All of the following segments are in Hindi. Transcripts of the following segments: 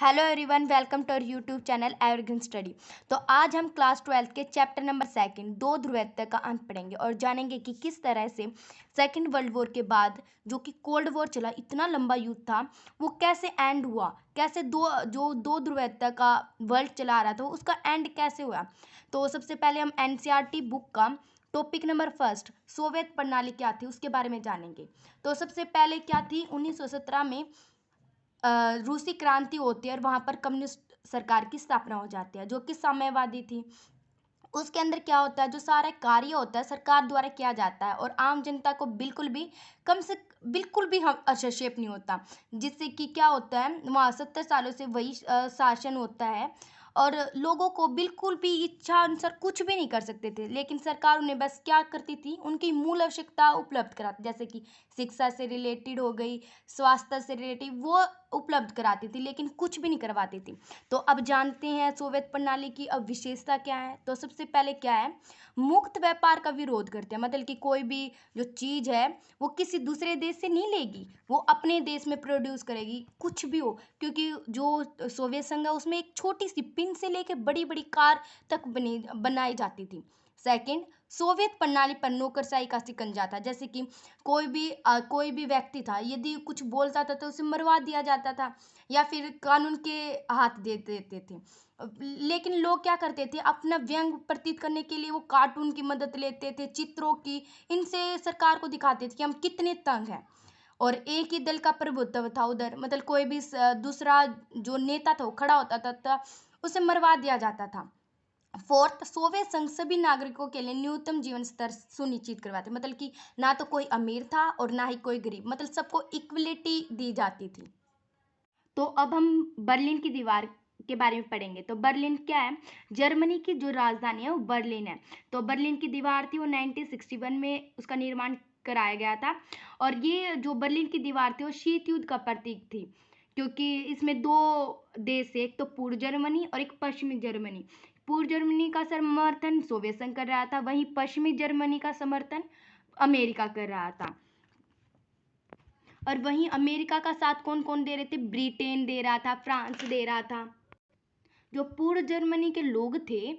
Hello everyone, welcome to our YouTube channel Evergreen Study. तो आज हम क्लास 12 के चैप्टर नंबर सेकंड दो ध्रुवीयता का अंत पढ़ेंगे और जानेंगे कि किस तरह से सेकंड वर्ल्ड वॉर के बाद जो कि कोल्ड वॉर चला, इतना लंबा युद्ध था, वो कैसे एंड हुआ, कैसे दो ध्रुवीयता का वर्ल्ड चला रहा था उसका एंड कैसे हुआ। तो सबसे पहले हम एनसीईआरटी बुक का टॉपिक नंबर फर्स्ट सोवियत प्रणाली क्या थी उसके बारे में जानेंगे। तो सबसे पहले क्या थी, 1917 में रूसी क्रांति होती है और वहाँ पर कम्युनिस्ट सरकार की स्थापना हो जाती है जो कि साम्यवादी थी। उसके अंदर क्या होता है, जो सारा कार्य होता है सरकार द्वारा किया जाता है और आम जनता को बिल्कुल भी हम हस्तक्षेप नहीं होता, जिससे कि क्या होता है, वहाँ 70 सालों से वही शासन होता है और लोगों को बिल्कुल भी इच्छा अनुसार कुछ भी नहीं कर सकते थे। लेकिन सरकार उन्हें बस क्या करती थी, उनकी मूल आवश्यकता उपलब्ध कराती, जैसे कि शिक्षा से रिलेटेड हो गई, स्वास्थ्य से रिलेटेड, वो उपलब्ध कराती थी, लेकिन कुछ भी नहीं करवाती थी। तो अब जानते हैं सोवियत प्रणाली की अब विशेषता क्या है। तो सबसे पहले क्या है, मुक्त व्यापार का विरोध करते हैं, मतलब कि कोई भी जो चीज़ है वो किसी दूसरे देश से नहीं लेगी, वो अपने देश में प्रोड्यूस करेगी, कुछ भी हो। क्योंकि जो सोवियत संघ है उसमें एक छोटी सी पिन से लेकर बड़ी बड़ी कार तक बनाई जाती थी। सेकंड, सोवियत प्रणाली पर नौकरशाही का शिकंजा था, जैसे कि कोई भी व्यक्ति था, यदि कुछ बोलता था तो उसे मरवा दिया जाता था या फिर कानून के हाथ दे देते थे। लेकिन लोग क्या करते थे, अपना व्यंग प्रतीत करने के लिए वो कार्टून की मदद लेते थे, चित्रों की, इनसे सरकार को दिखाते थे कि हम कितने तंग हैं। और एक ही दल का प्रभुत्व था उधर, मतलब कोई भी दूसरा जो नेता था वो खड़ा होता था तो उसे मरवा दिया जाता था। फोर्थ, सोवियत संघ सभी नागरिकों के लिए न्यूनतम जीवन स्तर सुनिश्चित करवाते, मतलब कि ना तो कोई अमीर था और ना ही कोई गरीब, मतलब सबको इक्वलिटी दी जाती थी। तो अब हम बर्लिन की दीवार के बारे में पढ़ेंगे। तो बर्लिन क्या है, जर्मनी की जो राजधानी है वो बर्लिन है। तो बर्लिन की दीवार थी वो 1961 में उसका निर्माण कराया गया था और ये जो बर्लिन की दीवार थी वो शीत युद्ध का प्रतीक थी, क्योंकि इसमें दो देश थे, एक तो पूर्व जर्मनी और एक पश्चिमी जर्मनी। पूर्व जर्मनी का समर्थन सोवियत संघ कर रहा था, वहीं पश्चिमी जर्मनी का समर्थन अमेरिका कर रहा था। और वहीं अमेरिका का साथ कौन कौन दे रहे थे, ब्रिटेन दे रहा था, फ्रांस दे रहा था। जो पूर्व जर्मनी के लोग थे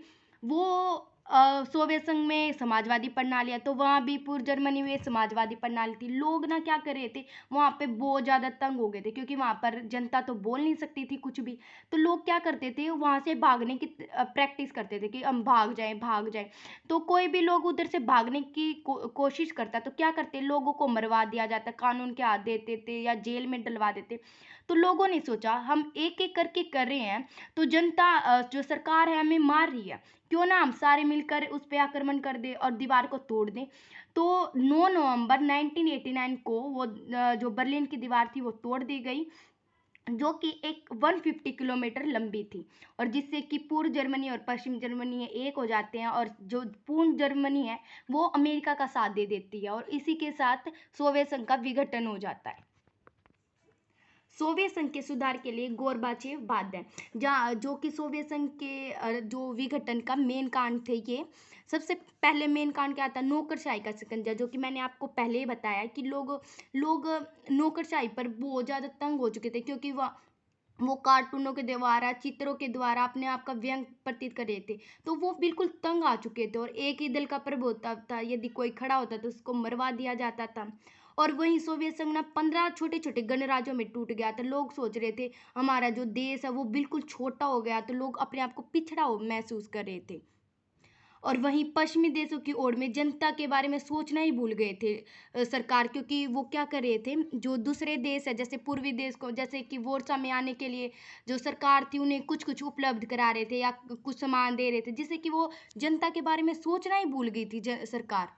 वो सोवियत संघ में समाजवादी प्रणाली है, तो वहाँ भी पूर्व जर्मनी में समाजवादी प्रणाली थी। लोग ना क्या कर रहे थे, वहाँ पे बहुत ज़्यादा तंग हो गए थे, क्योंकि वहाँ पर जनता तो बोल नहीं सकती थी कुछ भी। तो लोग क्या करते थे, वहाँ से भागने की प्रैक्टिस करते थे कि हम भाग जाएं भाग जाएं। तो कोई भी लोग उधर से भागने की कोशिश करता तो क्या करते, लोगों को मरवा दिया जाता, कानून के हाथ देते थे या जेल में डलवा देते। तो लोगों ने सोचा हम एक एक करके कर रहे हैं, तो जनता जो सरकार है हमें मार रही है, क्यों ना हम सारे मिलकर उस पर आक्रमण कर दें और दीवार को तोड़ दें। तो 9 नवंबर 1989 को वो जो बर्लिन की दीवार थी वो तोड़ दी गई, जो कि एक 150 किलोमीटर लंबी थी, और जिससे कि पूर्व जर्मनी और पश्चिम जर्मनी एक हो जाते हैं और जो पूर्व जर्मनी है वो अमेरिका का साथ दे देती है और इसी के साथ सोवियत संघ का विघटन हो जाता है। सोवियत संघ के सुधार के लिए गोरबाचेव बाध्य, जहाँ जो कि सोवियत संघ के जो विघटन का मेन कांड थे ये। सबसे पहले मेन कांड क्या था, नौकरशाही का शिकंजा, जो कि मैंने आपको पहले ही बताया कि लोग लोग नौकरशाही पर बहुत ज़्यादा तंग हो चुके थे, क्योंकि वो कार्टूनों के द्वारा, चित्रों के द्वारा अपने आप का व्यंग प्रतीत कर रहे थे। तो वो बिल्कुल तंग आ चुके थे और एक ही दल का प्रभुत्व था, यदि कोई खड़ा होता तो उसको मरवा दिया जाता था। और वहीं सोवियत संघ ना 15 छोटे छोटे गणराज्यों में टूट गया था। लोग सोच रहे थे हमारा जो देश है वो बिल्कुल छोटा हो गया, तो लोग अपने आप को पिछड़ा हो महसूस कर रहे थे। और वहीं पश्चिमी देशों की ओर में जनता के बारे में सोचना ही भूल गए थे सरकार, क्योंकि वो क्या कर रहे थे, जो दूसरे देश है जैसे पूर्वी देश को, जैसे कि वोर्सा में आने के लिए जो सरकार थी उन्हें कुछ कुछ उपलब्ध करा रहे थे या कुछ सामान दे रहे थे, जिससे कि वो जनता के बारे में सोचना ही भूल गई थी सरकार।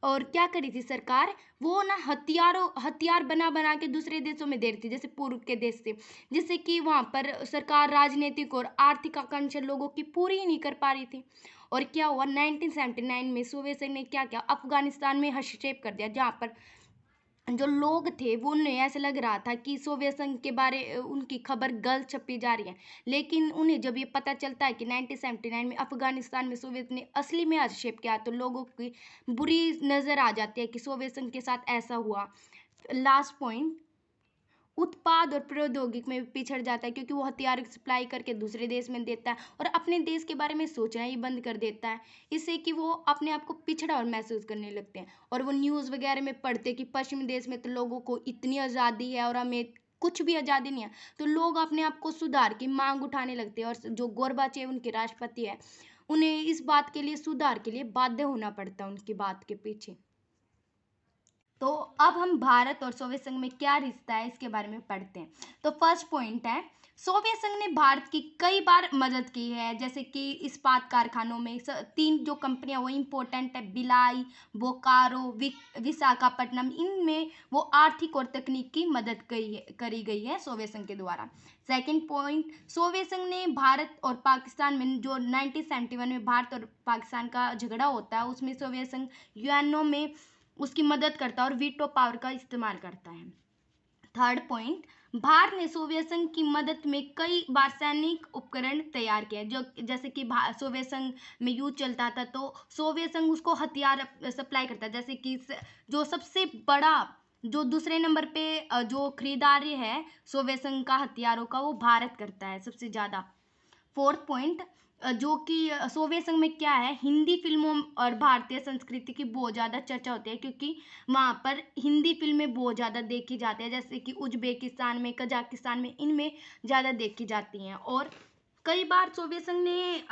और क्या करी थी सरकार, वो ना हथियार बना बना के दूसरे देशों में दे रही थी, जैसे पूर्व के देश से, जिससे कि वहाँ पर सरकार राजनीतिक और आर्थिक आकांक्षा लोगों की पूरी ही नहीं कर पा रही थी। और क्या हुआ, 1979 में सोवियत संघ ने क्या किया, अफगानिस्तान में हस्तक्षेप कर दिया, जहाँ पर जो लोग थे वो उन्हें ऐसा लग रहा था कि सोवियत संघ के बारे उनकी खबर गलत छपी जा रही है। लेकिन उन्हें जब ये पता चलता है कि 1979 में अफगानिस्तान में सोवियत ने असली में हस्तक्षेप किया, तो लोगों की बुरी नज़र आ जाती है कि सोवियत संघ के साथ ऐसा हुआ। लास्ट पॉइंट, उत्पाद और प्रौद्योगिकी में भी पिछड़ जाता है, क्योंकि वो हथियार सप्लाई करके दूसरे देश में देता है और अपने देश के बारे में सोचना ही बंद कर देता है। इससे कि वो अपने आप को पिछड़ा और महसूस करने लगते हैं और वो न्यूज़ वगैरह में पढ़ते हैं कि पश्चिमी देश में तो लोगों को इतनी आज़ादी है और हमें कुछ भी आज़ादी नहीं है। तो लोग अपने आप को सुधार की मांग उठाने लगते हैं और जो गोरबाचेव उनके राष्ट्रपति है, उन्हें इस बात के लिए, सुधार के लिए बाध्य होना पड़ता है उनकी बात के पीछे। तो अब हम भारत और सोवियत संघ में क्या रिश्ता है इसके बारे में पढ़ते हैं। तो फर्स्ट पॉइंट है, सोवियत संघ ने भारत की कई बार मदद की है, जैसे कि इस्पात कारखानों में 3 जो कंपनियां वो इम्पोर्टेंट है, भिलाई, बोकारो, विशाखापट्टनम, इनमें वो आर्थिक और तकनीकी मदद करी गई है सोवियत संघ के द्वारा। सेकंड पॉइंट, सोवियत संघ ने भारत और पाकिस्तान में जो 1971 में भारत और पाकिस्तान का झगड़ा होता है, उसमें सोवियत संघ यूएनओ में उसकी मदद करता है और वीटो पावर का इस्तेमाल करता है। थर्ड पॉइंट, भारत ने सोवियत संघ की मदद में कई बार सैनिक उपकरण तैयार किए, जो जैसे कि सोवियत संघ में युद्ध चलता था तो सोवियत संघ उसको हथियार सप्लाई करता है, जैसे कि जो सबसे बड़ा, जो दूसरे नंबर पे जो खरीदारी है सोवियत संघ का हथियारों का, वो भारत करता है सबसे ज़्यादा। फोर्थ पॉइंट, जो कि सोवियत संघ में क्या है, हिंदी फिल्मों और भारतीय संस्कृति की बहुत ज़्यादा चर्चा होती है, क्योंकि वहाँ पर हिंदी फिल्में बहुत ज़्यादा देखी जाती है, जैसे कि उज्बेकिस्तान में, कजाकिस्तान में, इनमें ज़्यादा देखी जाती हैं। और कई बार सोवियत संघ ने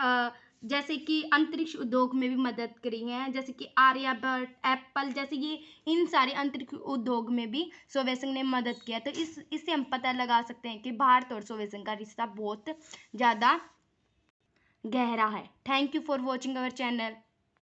जैसे कि अंतरिक्ष उद्योग में भी मदद करी है, जैसे कि आर्यभट्ट, एप्पल, जैसे ये इन सारे अंतरिक्ष उद्योग में भी सोवियत संघ ने मदद किया। तो इससे हम पता लगा सकते हैं कि भारत और सोवियत संघ का रिश्ता बहुत ज़्यादा गहरा है। Thank you for watching our channel.